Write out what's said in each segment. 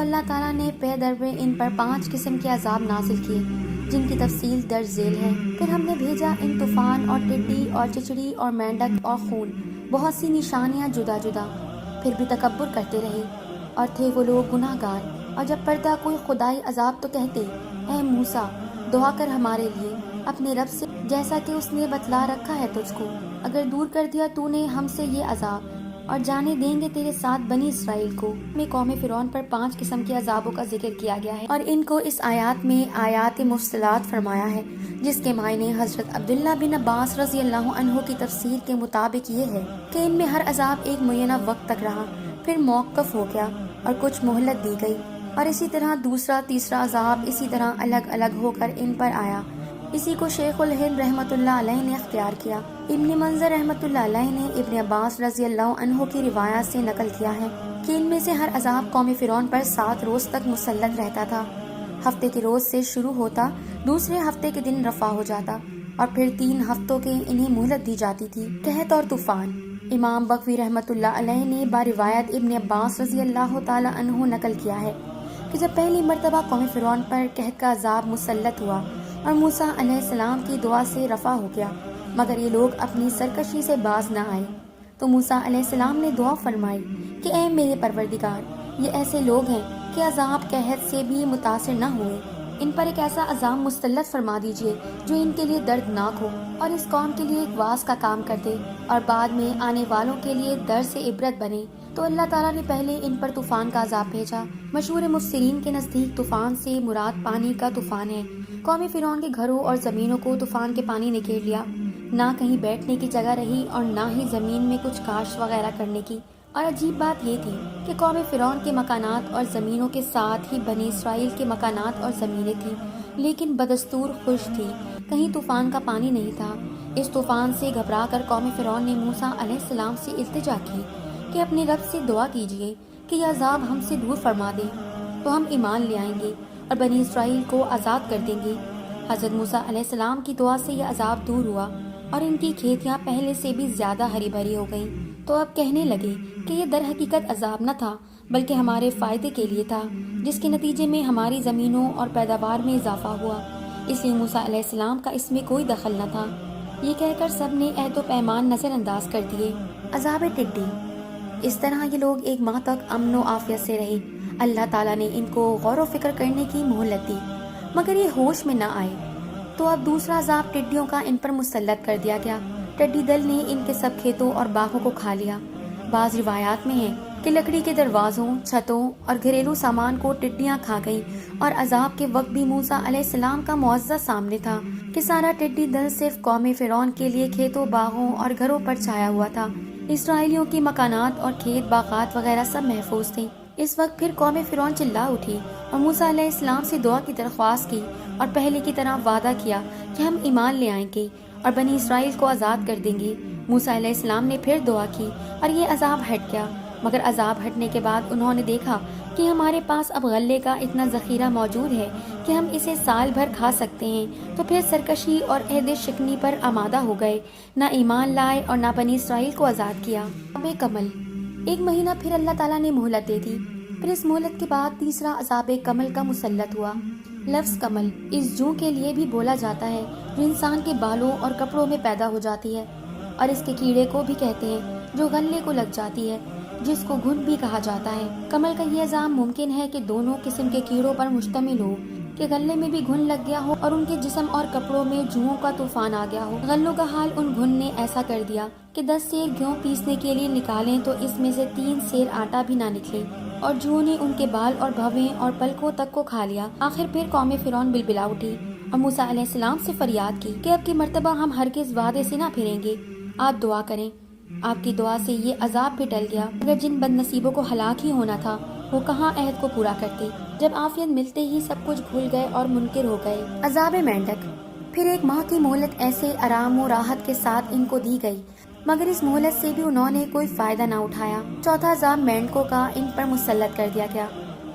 اللہ تعالیٰ نے پے در پہ ان پر 5 قسم کے عذاب نازل کیے جن کی تفصیل درج ذیل ہے۔ پھر ہم نے بھیجا ان طوفان اور ٹڈی اور چچڑی اور مینڈک اور خون، بہت سی نشانیاں جدا جدا، پھر بھی تکبر کرتے رہے اور تھے وہ لوگ گناہ گار۔ اور جب پڑتا کوئی خدائی عذاب تو کہتے، اے موسیٰ دعا کر ہمارے لیے اپنے رب سے، جیسا کہ اس نے بتلا رکھا ہے تجھ کو، اگر دور کر دیا تو نے ہم سے یہ عذاب، اور جانے دیں گے تیرے ساتھ بنی اسرائیل کو۔ میں قوم فرعون پر 5 قسم کے عذابوں کا ذکر کیا گیا ہے اور ان کو اس آیات میں آیات مفصلات فرمایا ہے، جس کے معنی حضرت عبداللہ بن عباس رضی اللہ عنہ کی تفسیر کے مطابق یہ ہے کہ ان میں ہر عذاب ایک معینہ وقت تک رہا، پھر موقف ہو گیا اور کچھ مہلت دی گئی، اور اسی طرح دوسرا تیسرا عذاب اسی طرح الگ الگ ہو کر ان پر آیا۔ اسی کو شیخ الہند رحمۃ اللہ علیہ نے اختیار کیا۔ ابن منظر رحمۃ اللہ علیہ نے ابن عباس رضی اللہ عنہ کی روایت سے نقل کیا ہے کہ ان میں سے ہر عذاب قوم فرعون پر 7 روز تک مسلط رہتا تھا۔ ہفتے کے روز سے شروع ہوتا، دوسرے ہفتے کے دن رفع ہو جاتا، اور پھر 3 ہفتوں کے انہیں مہلت دی جاتی تھی۔ قحط اور طوفان۔ امام بغوی رحمۃ اللہ علیہ نے باروایت ابن عباس رضی اللہ تعالی عنہ نقل کیا ہے کہ جب پہلی مرتبہ قوم فرعون پر قحط کا عذاب مسلط ہوا اور موسیٰ علیہ السلام کی دعا سے رفع ہو گیا، مگر یہ لوگ اپنی سرکشی سے باز نہ آئے، تو موسیٰ علیہ السلام نے دعا فرمائی کہ اے میرے پروردگار، یہ ایسے لوگ ہیں کہ عذاب قحط سے بھی متاثر نہ ہوئے، ان پر ایک ایسا عذاب مسلط فرما دیجئے جو ان کے لیے دردناک ہو اور اس قوم کے لیے ایک واعظ کا کام کر دے اور بعد میں آنے والوں کے لیے درس عبرت بنے۔ تو اللہ تعالیٰ نے پہلے ان پر طوفان کا عذاب بھیجا۔ مشہور مفسرین کے نزدیک طوفان سے مراد پانی کا طوفان ہے۔ قوم فرعون کے گھروں اور زمینوں کو طوفان کے پانی نے گھیر لیا، نہ کہیں بیٹھنے کی جگہ رہی اور نہ ہی زمین میں کچھ کاشت وغیرہ کرنے کی۔ اور عجیب بات یہ تھی کہ قوم فرعون کے مکانات اور زمینوں کے ساتھ ہی بنی اسرائیل کے مکانات اور زمینیں تھیں، لیکن بدستور خشک تھی، کہیں طوفان کا پانی نہیں تھا۔ اس طوفان سے گھبرا کر قوم فرعون نے موسیٰ علیہ السلام سے التجا کی کہ اپنے رب سے دعا کیجیے کہ یہ عذاب ہم سے دور فرما دے، تو ہم ایمان لے آئیں گے اور بنی اسرائیل کو آزاد کر دیں گے۔ حضرت موسیٰ علیہ السلام کی دعا سے یہ عذاب دور ہوا اور ان کی کھیتیاں پہلے سے بھی زیادہ ہری بھری ہو گئیں۔ تو اب کہنے لگے کہ یہ در حقیقت عذاب نہ تھا بلکہ ہمارے فائدے کے لیے تھا، جس کے نتیجے میں ہماری زمینوں اور پیداوار میں اضافہ ہوا، اس لیے موسیٰ علیہ السلام کا اس میں کوئی دخل نہ تھا۔ یہ کہہ کر سب نے عہد و پیمان نظر انداز کر دیے۔ عذاب ٹڈی۔ اس طرح یہ لوگ 1 ماہ تک امن و عافیت سے رہے۔ اللہ تعالیٰ نے ان کو غور و فکر کرنے کی مہلت دی، مگر یہ ہوش میں نہ آئے، تو اب دوسرا عذاب ٹڈیوں کا ان پر مسلط کر دیا گیا۔ ٹڈی دل نے ان کے سب کھیتوں اور باغوں کو کھا لیا۔ بعض روایات میں ہے کہ لکڑی کے دروازوں، چھتوں اور گھریلو سامان کو ٹڈیاں کھا گئیں، اور عذاب کے وقت بھی موسیٰ علیہ السلام کا معجزہ سامنے تھا کہ سارا ٹڈی دل صرف قوم فرعون کے لیے کھیتوں، باغوں اور گھروں پر چھایا ہوا تھا۔ اسرائیلیوں کی مکانات اور کھیت باغات وغیرہ سب محفوظ تھے۔ اس وقت پھر قوم فرعون چلا اٹھی اور موسیٰ علیہ السلام سے دعا کی درخواست کی اور پہلے کی طرح وعدہ کیا کہ ہم ایمان لے آئیں گے اور بنی اسرائیل کو آزاد کر دیں گے۔ موسیٰ علیہ السلام نے پھر دعا کی اور یہ عذاب ہٹ گیا، مگر عذاب ہٹنے کے بعد انہوں نے دیکھا کہ ہمارے پاس اب غلے کا اتنا ذخیرہ موجود ہے کہ ہم اسے سال بھر کھا سکتے ہیں، تو پھر سرکشی اور عہد شکنی پر آمادہ ہو گئے، نہ ایمان لائے اور نہ بنی اسرائیل کو آزاد کیا۔ عذاب کمل۔ 1 مہینہ پھر اللہ تعالیٰ نے مہلت دے دی، پھر اس مہلت کے بعد تیسرا عذاب کمل کا مسلط ہوا۔ لفظ کمل اس جوں کے لیے بھی بولا جاتا ہے جو انسان کے بالوں اور کپڑوں میں پیدا ہو جاتی ہے، اور اس کے کیڑے کو بھی کہتے ہیں جو غلے کو لگ جاتی ہے، جس کو گھن بھی کہا جاتا ہے۔ کمل کا یہ عذاب ممکن ہے کہ دونوں قسم کے کیڑوں پر مشتمل ہو، کہ غلے میں بھی گھن لگ گیا ہو اور ان کے جسم اور کپڑوں میں جوؤں کا طوفان آ گیا ہو۔ غلوں کا حال ان گھن نے ایسا کر دیا کہ 10 سیر گیہوں پیسنے کے لیے نکالیں تو اس میں سے 3 سیر آٹا بھی نہ نکلے، اور جوؤں نے ان کے بال اور بھویں اور پلکوں تک کو کھا لیا۔ آخر پھر قوم فرعون بلبلا اٹھی اور موسیٰ علیہ السلام سے فریاد کی کہ اب کی مرتبہ ہم ہرگز وعدے سے نہ پھریں گے، آپ دعا کریں۔ آپ کی دعا سے یہ عذاب بھی ٹل گیا، اگر جن بد نصیبوں کو ہلاک ہی ہونا تھا وہ کہاں عہد کو پورا کرتے۔ جب عافیت ملتے ہی سب کچھ بھول گئے اور منکر ہو گئے۔ عذاب مینڈک۔ پھر 1 ماہ کی مہلت ایسے آرام و راحت کے ساتھ ان کو دی گئی، مگر اس مہلت سے بھی انہوں نے کوئی فائدہ نہ اٹھایا۔ چوتھا عذاب مینڈکوں کا ان پر مسلط کر دیا گیا،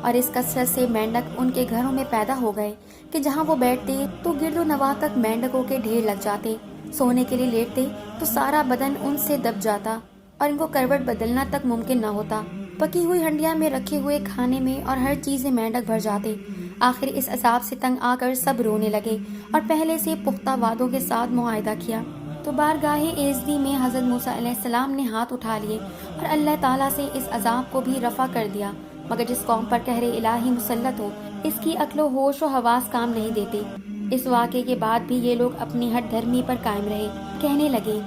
اور اس کثرت سے مینڈک ان کے گھروں میں پیدا ہو گئے کہ جہاں وہ بیٹھتے تو گرد و نواح تک مینڈکوں کے ڈھیر لگ جاتے، سونے کے لیے لیٹتے تو سارا بدن ان سے دب جاتا اور ان کو کروٹ بدلنا تک ممکن نہ ہوتا۔ پکی ہوئی ہنڈیاں میں رکھے ہوئے کھانے میں اور ہر چیز میں مینڈک بھر جاتے۔ آخر اس عذاب سے تنگ آ کر سب رونے لگے اور پہلے سے پختہ وعدوں کے ساتھ معاہدہ کیا۔ تو بارگاہ ایزدی میں حضرت موسیٰ علیہ السلام نے ہاتھ اٹھا لیے اور اللہ تعالیٰ سے اس عذاب کو بھی رفع کر دیا، مگر جس قوم پر قہر الہی مسلط ہو اس کی عقل و ہوش و حواس کام نہیں دیتے۔ اس واقعے کے بعد بھی یہ لوگ اپنی ہٹ دھرمی پر قائم رہے، کہنے لگے